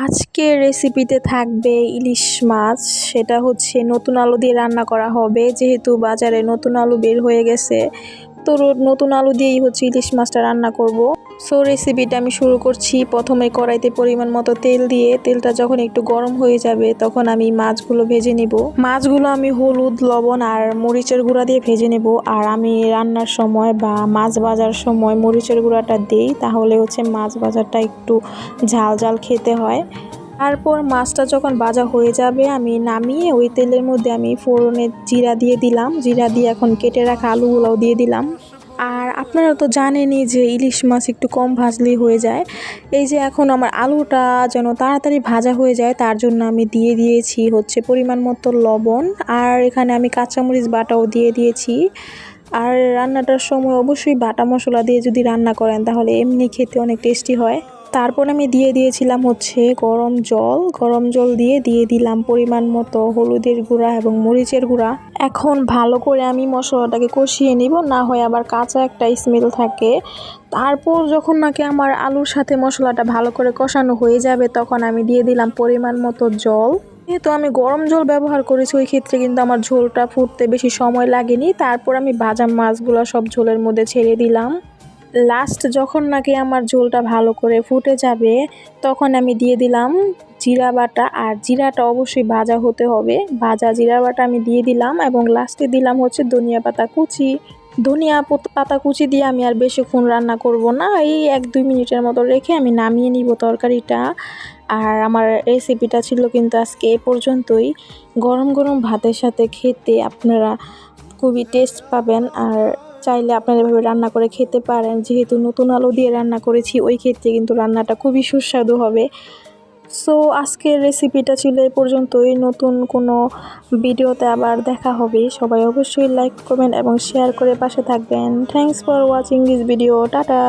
আজকের রেসিপিতে থাকবে ইলিশ মাছ। সেটা হচ্ছে নতুন আলু দিয়ে রান্না করা হবে, যেহেতু বাজারে নতুন আলু বের হয়ে গেছে। তো নতুন আলু দিয়েই হচ্ছে ইলিশ মাছটা রান্না করব। সো রেসিপিটা আমি শুরু করছি। প্রথমে কড়াইতে পরিমাণ মতো তেল দিয়ে, তেলটা যখন একটু গরম হয়ে যাবে তখন আমি মাছগুলো ভেজে নেব। মাছগুলো আমি হলুদ, লবণ আর মরিচের গুঁড়া দিয়ে ভেজে নেব। আর আমি রান্নার সময় বা মাছ ভাজার সময় মরিচের গুঁড়াটা দিই, তাহলে হচ্ছে মাছ ভাজাটা একটু ঝাল ঝাল খেতে হয়। তারপর মাছটা যখন ভাজা হয়ে যাবে আমি নামিয়ে ওই তেলের মধ্যে আমি ফোড়নে জিরা দিয়ে দিলাম। জিরা দিয়ে এখন কেটে রাখা আলুগুলোও দিয়ে দিলাম। আর আপনারা তো জানেনই যে ইলিশ মাছ একটু কম ভাজলেই হয়ে যায়। এই যে এখন আমার আলুটা যেন তাড়াতাড়ি ভাজা হয়ে যায়, তার জন্য আমি দিয়ে দিয়েছি হচ্ছে পরিমাণ মতো লবণ। আর এখানে আমি কাঁচামরিচ বাটাও দিয়ে দিয়েছি। আর রান্নাটার সময় অবশ্যই বাটা মশলা দিয়ে যদি রান্না করেন তাহলে এমনি খেতে অনেক টেস্টি হয়। তারপর আমি দিয়ে দিয়েছিলাম হচ্ছে গরম জল দিয়ে দিলাম পরিমাণ মতো হলুদের গুঁড়া এবং মরিচের গুঁড়া। এখন ভালো করে আমি মশলাটাকে কষিয়ে নিব, না হয় আবার কাঁচা একটা স্মেল থাকে। তারপর যখন নাকি আমার আলুর সাথে মশলাটা ভালো করে কষানো হয়ে যাবে তখন আমি দিয়ে দিলাম পরিমাণ মতো জল। যেহেতু আমি গরম জল ব্যবহার করেছি ওই ক্ষেত্রে কিন্তু আমার ঝোলটা ফুটতে বেশি সময় লাগেনি। তারপর আমি ভাজা মাছগুলো সব ঝোলের মধ্যে ছেড়ে দিলাম। লাস্ট যখন নাকি আমার ঝোলটা ভালো করে ফুটে যাবে তখন আমি দিয়ে দিলাম জিরা বাটা। আর জিরাটা অবশ্যই ভাজা হতে হবে। ভাজা জিরা বাটা আমি দিয়ে দিলাম এবং লাস্টে দিলাম হচ্ছে ধনিয়া পাতা কুচি। পাতা কুচি দিয়ে আমি আর বেশিক্ষণ রান্না করব না, এই 1-2 মিনিটের মতো রেখে আমি নামিয়ে নিব তরকারিটা। আর আমার রেসিপিটা ছিল কিন্তু আজকে এ পর্যন্তই। গরম গরম ভাতের সাথে খেতে আপনারা খুবই টেস্ট পাবেন। আর চাইলে আপনারা এভাবে রান্না করে খেতে পারেন। যেহেতু নতুন আলু দিয়ে রান্না করেছি ওই ক্ষেত্রে কিন্তু রান্নাটা খুবই সুস্বাদু হবে। সো আজকের রেসিপিটা ছিল এ পর্যন্তই। নতুন কোনো ভিডিওতে আবার দেখা হবে। সবাই অবশ্যই লাইক, কমেন্ট এবং শেয়ার করে পাশে থাকবেন। Thanks for watching this video. Tata.